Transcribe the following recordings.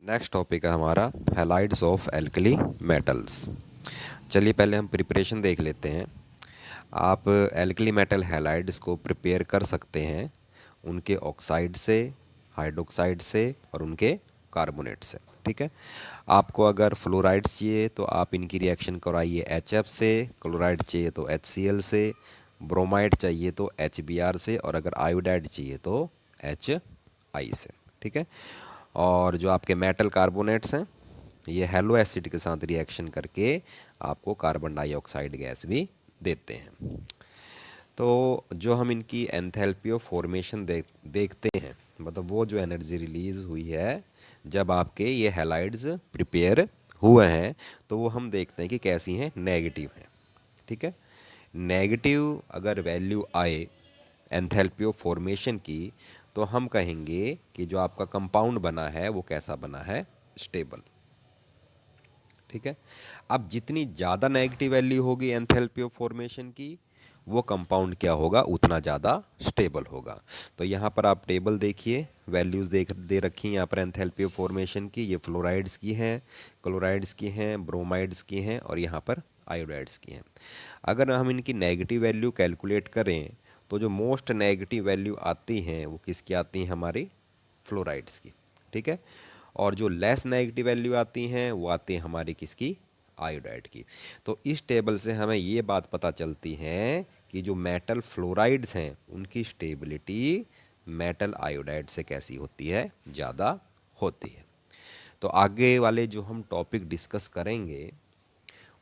Next topic है हमारा halides of alkali metals. चलिए पहले हम प्रिपरेशन देख लेते हैं। आप एल्कली मेटल हैलाइड्स को प्रिपेयर कर सकते हैं उनके ऑक्साइड से, हाइड्रोक्साइड से और उनके कार्बोनेट से। ठीक है। आपको अगर फ्लोराइड्स चाहिए तो आप इनकी रिएक्शन कराइए HF से, क्लोराइड चाहिए तो HCl से, ब्रोमाइड चाहिए तो HBr से, और अगर आयोडाइड चाहिए तो HI से। ठीक है। और जो आपके मेटल कार्बोनेट्स हैं ये हेलो एसिड के साथ रिएक्शन करके आपको कार्बन डाइऑक्साइड गैस भी देते हैं। तो जो हम इनकी एंथैल्पी ऑफ फॉर्मेशन देखते हैं, मतलब वो जो एनर्जी रिलीज हुई है जब आपके ये हैलाइड्स प्रिपेयर हुए हैं, तो वो हम देखते हैं कि कैसी हैं, नेगेटिव हैं। ठीक है। नेगेटिव अगर वैल्यू आए एंथैल्पी ऑफ फॉर्मेशन की, तो हम कहेंगे कि जो आपका कंपाउंड बना है वो कैसा बना है, स्टेबल। ठीक है। अब जितनी ज़्यादा नेगेटिव वैल्यू होगी एंथैल्पी ऑफ फॉर्मेशन की, वो कंपाउंड क्या होगा, उतना ज़्यादा स्टेबल होगा। तो यहाँ पर आप टेबल देखिए, वैल्यूज़ दे रखी हैं यहाँ पर एंथैल्पी ऑफ फॉर्मेशन की। ये फ्लोराइड्स की हैं, क्लोराइड्स की हैं, ब्रोमाइड्स की हैं और यहाँ पर आयोडाइड्स की हैं। अगर हम इनकी नेगेटिव वैल्यू कैलकुलेट करें तो जो मोस्ट नेगेटिव वैल्यू आती हैं वो किसकी आती हैं, हमारी फ्लोराइड्स की। ठीक है। और जो लेस नेगेटिव वैल्यू आती हैं वो आती हैं हमारी किसकी, आयोडाइड की। तो इस टेबल से हमें ये बात पता चलती है कि जो मेटल फ्लोराइड्स हैं उनकी स्टेबिलिटी मेटल आयोडाइड से कैसी होती है, ज़्यादा होती है। तो आगे वाले जो हम टॉपिक डिस्कस करेंगे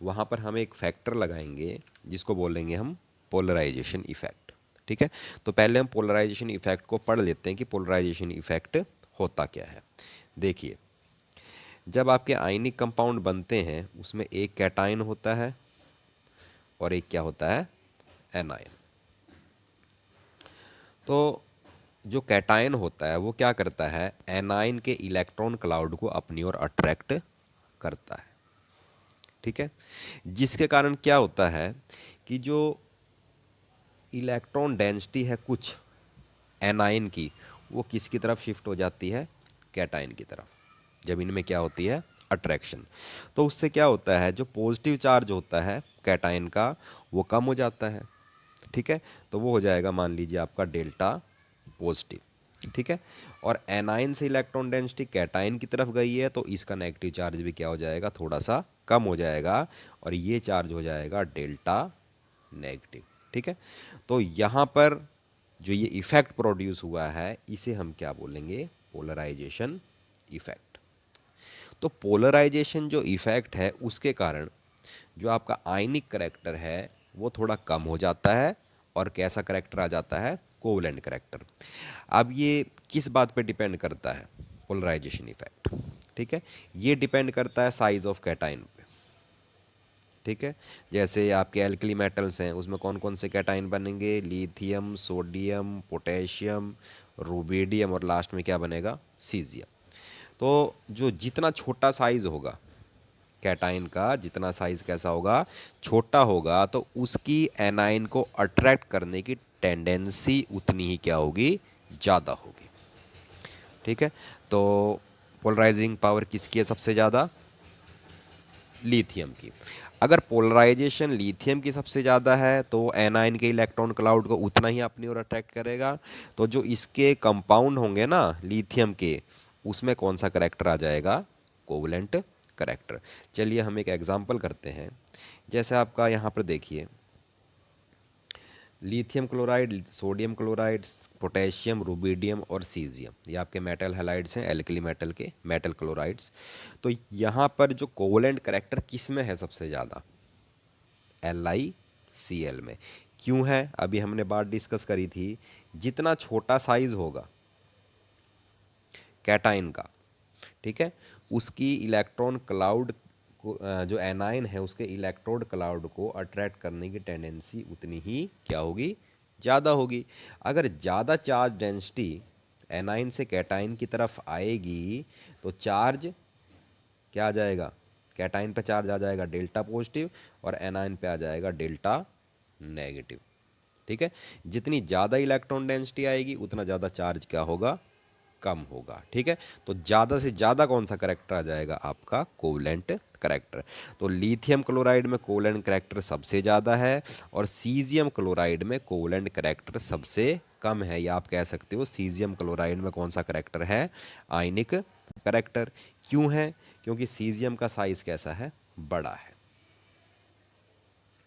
वहाँ पर हम एक फैक्टर लगाएंगे जिसको बोलेंगे हम पोलराइजेशन इफेक्ट। ठीक है। तो पहले हम पोलराइजेशन इफेक्ट को पढ़ लेते हैं कि पोलराइजेशन इफेक्ट होता क्या है। देखिए, जब आपके आयनिक कंपाउंड बनते हैं उसमें एक कैटायन होता है और एक क्या होता है, एनायन। तो जो कैटायन होता है वो क्या करता है, एनायन के इलेक्ट्रॉन क्लाउड को अपनी ओर अट्रैक्ट करता है। ठीक है। जिसके कारण क्या होता है कि जो इलेक्ट्रॉन डेंसिटी है कुछ एनायन की, वो किसकी तरफ शिफ्ट हो जाती है, कैटायन की तरफ, जब इनमें क्या होती है, अट्रैक्शन। तो उससे क्या होता है, जो पॉजिटिव चार्ज होता है कैटायन का वो कम हो जाता है। ठीक है। तो वो हो जाएगा, मान लीजिए आपका डेल्टा पॉजिटिव। ठीक है। और एनायन से इलेक्ट्रॉन डेंसिटी कैटायन की तरफ गई है तो इसका नेगेटिव चार्ज भी क्या हो जाएगा, थोड़ा सा कम हो जाएगा, और ये चार्ज हो जाएगा डेल्टा नेगेटिव। ठीक है। तो यहाँ पर जो ये इफेक्ट प्रोड्यूस हुआ है इसे हम क्या बोलेंगे, पोलराइजेशन इफेक्ट। तो पोलराइजेशन जो इफेक्ट है उसके कारण जो आपका आयनिक करेक्टर है वो थोड़ा कम हो जाता है, और कैसा करेक्टर आ जाता है, कोवलेंट करेक्टर। अब ये किस बात पे डिपेंड करता है, पोलराइजेशन इफेक्ट। ठीक है। ये डिपेंड करता है साइज ऑफ कैटाइन। ठीक है। जैसे आपके एल्कली मेटल्स हैं उसमें कौन कौन से कैटाइन बनेंगे, लिथियम, सोडियम, पोटेशियम, रुबिडियम, और लास्ट में क्या बनेगा, सीजियम। तो जो जितना छोटा साइज होगा कैटाइन का, जितना साइज कैसा होगा, छोटा होगा, तो उसकी एनाइन को अट्रैक्ट करने की टेंडेंसी उतनी ही क्या होगी, ज़्यादा होगी। ठीक है। तो पोलराइजिंग पावर किसकी है सबसे ज़्यादा, लिथियम की। अगर पोलराइजेशन लिथियम की सबसे ज़्यादा है तो एनाइन के इलेक्ट्रॉन क्लाउड को उतना ही अपनी ओर अट्रैक्ट करेगा। तो जो इसके कंपाउंड होंगे ना लिथियम के, उसमें कौन सा करेक्टर आ जाएगा, कोवलेंट करेक्टर। चलिए हम एक एग्जांपल करते हैं। जैसे आपका यहाँ पर देखिए, lithium chloride, sodium chloride, potassium, rubidium और सीजियम, ये आपके मेटल हैलाइड्स हैं, एल्कली मेटल के मेटल क्लोराइड्स। तो यहाँ पर जो कोवलेंट करेक्टर किस में है सबसे ज़्यादा, LiCl में। क्यों है, अभी हमने बात डिस्कस करी थी, जितना छोटा साइज होगा कैटाइन का, ठीक है, उसकी इलेक्ट्रॉन क्लाउड को जो एनाइन है उसके इलेक्ट्रोड क्लाउड को अट्रैक्ट करने की टेंडेंसी उतनी ही क्या होगी, ज़्यादा होगी। अगर ज़्यादा चार्ज डेंसिटी एनाइन से कैटाइन की तरफ आएगी तो चार्ज क्या आ जाएगा, कैटाइन पे चार्ज आ जाएगा डेल्टा पॉजिटिव, और एनाइन पे आ जाएगा डेल्टा नेगेटिव। ठीक है। जितनी ज़्यादा इलेक्ट्रॉन डेंसिटी आएगी उतना ज़्यादा चार्ज क्या होगा, कम होगा। ठीक है, तो ज़्यादा से ज़्यादा कौन सा करेक्टर आ जाएगा? आपका कोवलेंट करेक्टर। तो लिथियम क्लोराइड में कोवलेंट करेक्टर सबसे ज़्यादा है और सीजियम क्लोराइड में कोवलेंट करेक्टर सबसे कम है। या आप कह सकते हो सीजियम क्लोराइड में कौन सा करेक्टर है? आयनिक करेक्टर। क्यों है? क्योंकि सीजियम का साइज कैसा है? बड़ा है।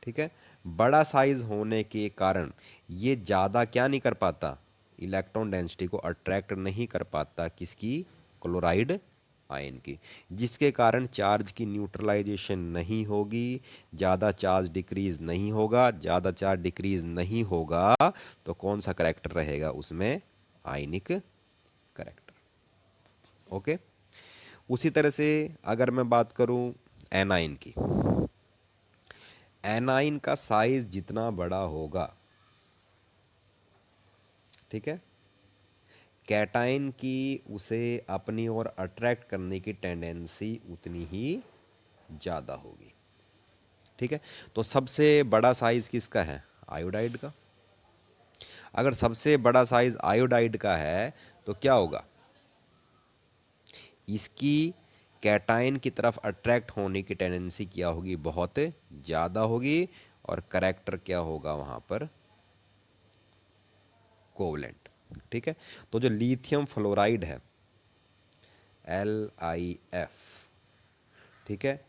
ठीक है, बड़ा साइज होने के कारण ये ज़्यादा क्या नहीं कर पाता? इलेक्ट्रॉन डेंसिटी को अट्रैक्ट नहीं कर पाता, किसकी? क्लोराइड आयन की, जिसके कारण चार्ज की न्यूट्रलाइजेशन नहीं होगी, ज़्यादा चार्ज डिक्रीज नहीं होगा। ज़्यादा चार्ज डिक्रीज नहीं होगा तो कौन सा करेक्टर रहेगा उसमें? आयनिक करेक्टर। ओके, उसी तरह से अगर मैं बात करूं एनाइन की, एनाइन का साइज जितना बड़ा होगा, ठीक है, कैटाइन की उसे अपनी ओर अट्रैक्ट करने की टेंडेंसी उतनी ही ज़्यादा होगी। ठीक है, तो सबसे बड़ा साइज किसका है? आयोडाइड का। अगर सबसे बड़ा साइज आयोडाइड का है तो क्या होगा? इसकी कैटाइन की तरफ अट्रैक्ट होने की टेंडेंसी क्या होगी? बहुत ज़्यादा होगी। और करेक्टर क्या होगा वहाँ पर? कोवलेंट। ठीक है, तो जो लिथियम फ्लोराइड है, LiF, ठीक है,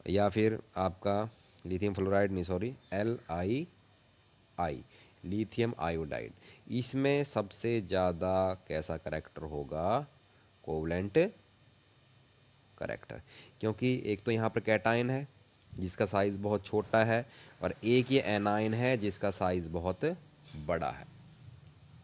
या फिर आपका लिथियम फ्लोराइड नहीं, सॉरी, LiI, लिथियम आयोडाइड, इसमें सबसे ज़्यादा कैसा करेक्टर होगा? Covalent character. क्योंकि एक तो यहाँ पर कैटाइन है जिसका साइज़ बहुत छोटा है और एक ये एनाइन है जिसका साइज़ बहुत बड़ा है।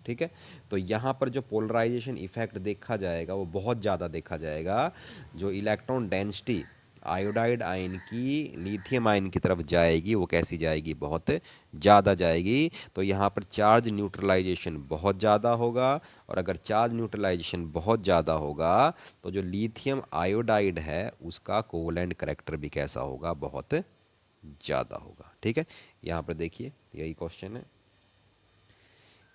ठीक है, तो यहाँ पर जो पोलराइजेशन इफेक्ट देखा जाएगा वो बहुत ज़्यादा देखा जाएगा। जो इलेक्ट्रॉन डेंसिटी आयोडाइड आयन की लिथियम आयन की तरफ जाएगी वो कैसी जाएगी? बहुत ज़्यादा जाएगी। तो यहाँ पर चार्ज न्यूट्रलाइजेशन बहुत ज़्यादा होगा और अगर चार्ज न्यूट्रलाइजेशन बहुत ज़्यादा होगा तो जो लिथियम आयोडाइड है उसका कोवलेंट करेक्टर भी कैसा होगा? बहुत ज़्यादा होगा। ठीक है, यहाँ पर देखिए यही क्वेश्चन है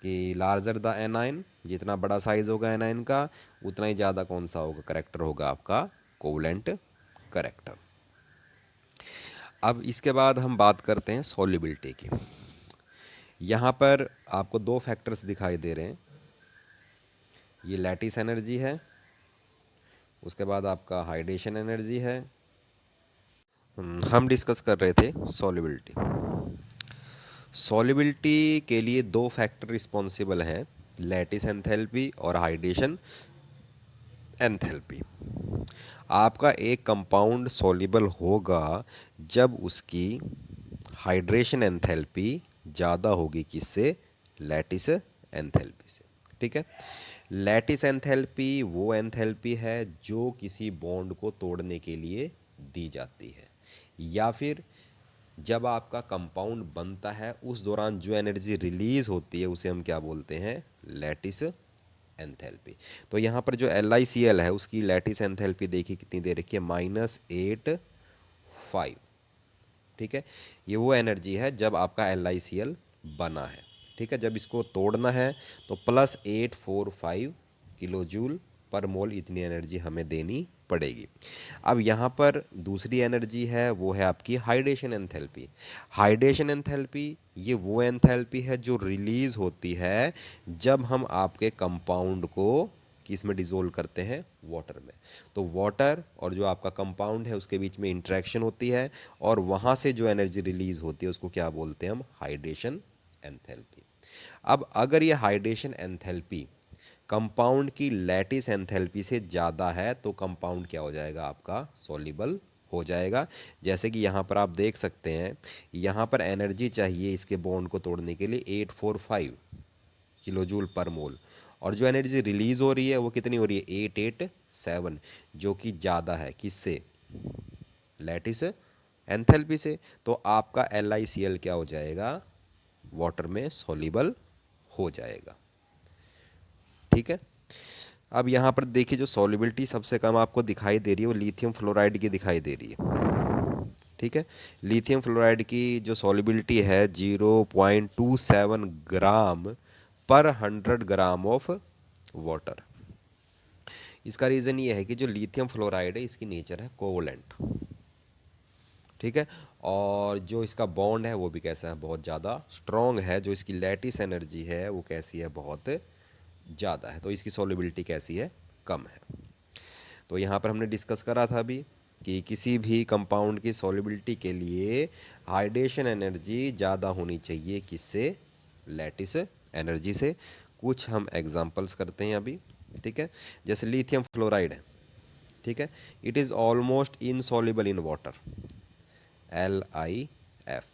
कि लार्जर द एनाइन, जितना बड़ा साइज होगा एनाइन का उतना ही ज़्यादा कौन सा होगा? करेक्टर होगा आपका कोवलेंट करेक्टर। अब इसके बाद हम बात करते हैं सॉल्युबिलिटी की। यहाँ पर आपको दो फैक्टर्स दिखाई दे रहे हैं, ये लैटिस एनर्जी है, उसके बाद आपका हाइड्रेशन एनर्जी है। हम डिस्कस कर रहे थे सॉल्युबिलिटी। सॉल्युबिलिटी के लिए दो फैक्टर रिस्पॉन्सिबल हैं, लैटिस एंथैल्पी और हाइड्रेशन एंथैल्पी। आपका एक कंपाउंड सॉल्युबल होगा जब उसकी हाइड्रेशन एंथैल्पी ज़्यादा होगी, किससे? लैटिस एंथैल्पी से। ठीक है, लैटिस एंथैल्पी वो एंथैल्पी है जो किसी बॉन्ड को तोड़ने के लिए दी जाती है, या फिर जब आपका कंपाउंड बनता है उस दौरान जो एनर्जी रिलीज होती है उसे हम क्या बोलते हैं? Lattice enthalpy. तो यहाँ पर जो LiCl है उसकी लैटिस एंथैल्पी देखिए कितनी दे रखी है? -8.5। ठीक है, ये वो एनर्जी है जब आपका LiCl बना है। ठीक है, जब इसको तोड़ना है तो +845 किलो जूल पर मोल इतनी एनर्जी हमें देनी पड़ेगी। अब यहाँ पर दूसरी एनर्जी है, वो है आपकी हाइड्रेशन एंथैल्पी। हाइड्रेशन एंथैल्पी ये वो एंथैल्पी है जो रिलीज होती है जब हम आपके कंपाउंड को किस में डिसोल्व करते हैं? वाटर में। तो वाटर और जो आपका कंपाउंड है उसके बीच में इंटरेक्शन होती है और वहाँ से जो एनर्जी रिलीज होती है उसको क्या बोलते हैं हम? Hydration enthalpy. अब अगर ये हाइड्रेशन एंथैल्पी कंपाउंड की लैटिस एंथैल्पी से ज़्यादा है तो कंपाउंड क्या हो जाएगा? आपका सॉल्युबल हो जाएगा। जैसे कि यहाँ पर आप देख सकते हैं, यहाँ पर एनर्जी चाहिए इसके बॉन्ड को तोड़ने के लिए 845 किलो जूल पर मोल, और जो एनर्जी रिलीज हो रही है वो कितनी हो रही है? 887, जो कि ज़्यादा है किससे? लैटिस एंथैल्पी से। तो आपका LiCl क्या हो जाएगा? वाटर में सॉल्युबल हो जाएगा। ठीक है, अब यहाँ पर देखिए जो सॉल्युबिलिटी सबसे कम आपको दिखाई दे रही है वो लिथियम फ्लोराइड की दिखाई दे रही है। ठीक है, लिथियम फ्लोराइड की जो सॉल्युबिलिटी है 0.27 ग्राम पर 100 ग्राम ऑफ वाटर। इसका रीज़न ये है कि जो लिथियम फ्लोराइड है इसकी नेचर है कोवलेंट, ठीक है। और जो इसका बॉन्ड है वो भी कैसा है, बहुत ज़्यादा स्ट्रॉन्ग है। जो इसकी लैटिस एनर्जी है वो कैसी है, बहुत ज़्यादा है। तो इसकी सॉल्युबिलिटी कैसी है, कम है। तो यहाँ पर हमने डिस्कस करा था अभी कि किसी भी कंपाउंड की सॉल्युबिलिटी के लिए हाइड्रेशन एनर्जी ज़्यादा होनी चाहिए, किससे, लैटिस एनर्जी से। कुछ हम एग्जांपल्स करते हैं अभी, ठीक है। जैसे लिथियम फ्लोराइड है, ठीक है, it is almost insoluble in water, LiF।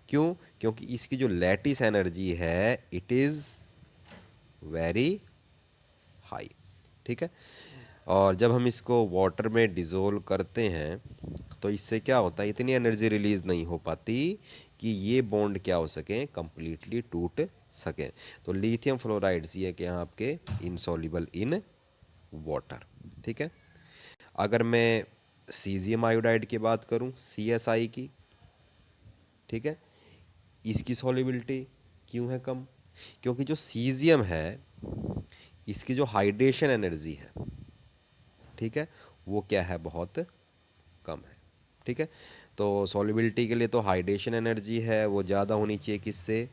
क्यों? क्योंकि इसकी जो लैटिस एनर्जी है इट इज़ वेरी हाई, ठीक है। और जब हम इसको वाटर में डिज़ोल्व करते हैं तो इससे क्या होता है, इतनी एनर्जी रिलीज़ नहीं हो पाती कि ये बॉन्ड क्या हो सके, कंप्लीटली टूट सके। तो लिथियम फ्लोराइड्स ये क्या हैं आपके, इनसॉल्युबल इन वाटर, ठीक है। अगर मैं सीजियम आयोडाइड की बात करूं, CSI की, ठीक है, इसकी सॉल्युबिलिटी क्यों है कम? क्योंकि जो सीजियम है इसकी जो हाइड्रेशन एनर्जी है, ठीक है, वो क्या है, बहुत कम है, ठीक है। तो सॉल्युबिलिटी के लिए तो हाइड्रेशन एनर्जी है वो ज़्यादा होनी चाहिए, किससे,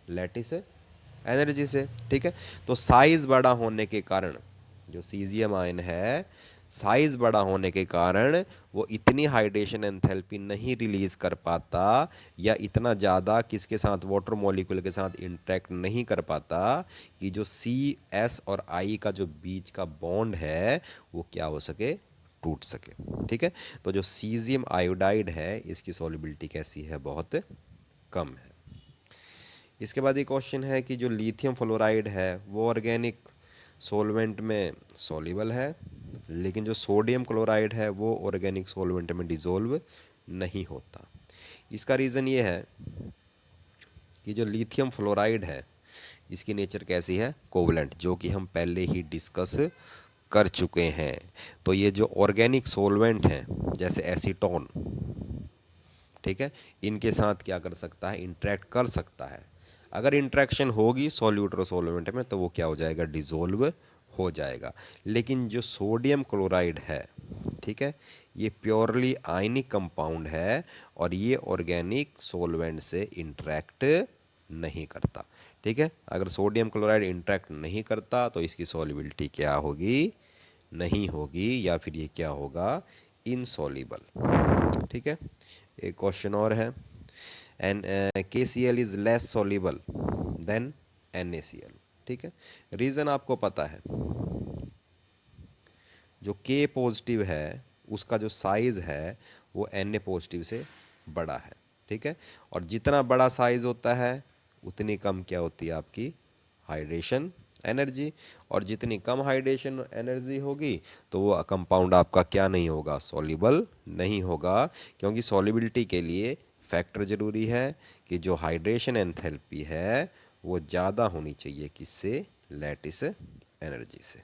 लैटिस एनर्जी से, ठीक है। तो साइज़ बड़ा होने के कारण जो सीजियम आयन है, साइज़ बड़ा होने के कारण वो इतनी हाइड्रेशन एंथैल्पी नहीं रिलीज़ कर पाता, या इतना ज़्यादा किसके साथ, वाटर मॉलिक्यूल के साथ इंटरेक्ट नहीं कर पाता कि जो CS और I का जो बीच का बॉन्ड है वो क्या हो सके, टूट सके, ठीक है। तो जो सीजियम आयोडाइड है इसकी सॉल्युबिलिटी कैसी है, बहुत कम है। इसके बाद एक क्वेश्चन है कि जो लिथियम फ्लोराइड है वो ऑर्गेनिक सॉल्वेंट में सॉल्युबल है, लेकिन जो सोडियम क्लोराइड है वो ऑर्गेनिक सॉल्वेंट में डिसॉल्व नहीं होता। इसका रीज़न ये है कि जो लिथियम फ्लोराइड है इसकी नेचर कैसी है, कोवलेंट, जो कि हम पहले ही डिस्कस कर चुके हैं। तो ये जो ऑर्गेनिक सॉल्वेंट हैं जैसे एसीटोन, ठीक है, इनके साथ क्या कर सकता है, इंटरेक्ट कर सकता है। अगर इंटरेक्शन होगी सॉल्यूट और सॉल्वेंट में तो वो क्या हो जाएगा, डिसॉल्व हो जाएगा। लेकिन जो सोडियम क्लोराइड है, ठीक है, ये प्योरली आयनिक कंपाउंड है और ये ऑर्गेनिक सॉल्वेंट से इंटरेक्ट नहीं करता, ठीक है। अगर सोडियम क्लोराइड इंटरेक्ट नहीं करता तो इसकी सॉल्युबिलिटी क्या होगी, नहीं होगी, या फिर ये क्या होगा, इनसॉल्युबल, ठीक है। एक क्वेश्चन और है, an KCl is less soluble than NaCl, ठीक है। रीज़न आपको पता है, जो K पॉजिटिव है उसका जो साइज़ है वो Na पॉजिटिव से बड़ा है, ठीक है। और जितना बड़ा साइज़ होता है उतनी कम क्या होती है आपकी हाइड्रेशन एनर्जी, और जितनी कम हाइड्रेशन एनर्जी होगी तो वो कंपाउंड आपका क्या नहीं होगा, सॉल्युबल नहीं होगा। क्योंकि सॉल्युबिलिटी के लिए फैक्टर ज़रूरी है कि जो हाइड्रेशन एंथैल्पी है वो ज़्यादा होनी चाहिए, किससे, लैटिस एनर्जी से।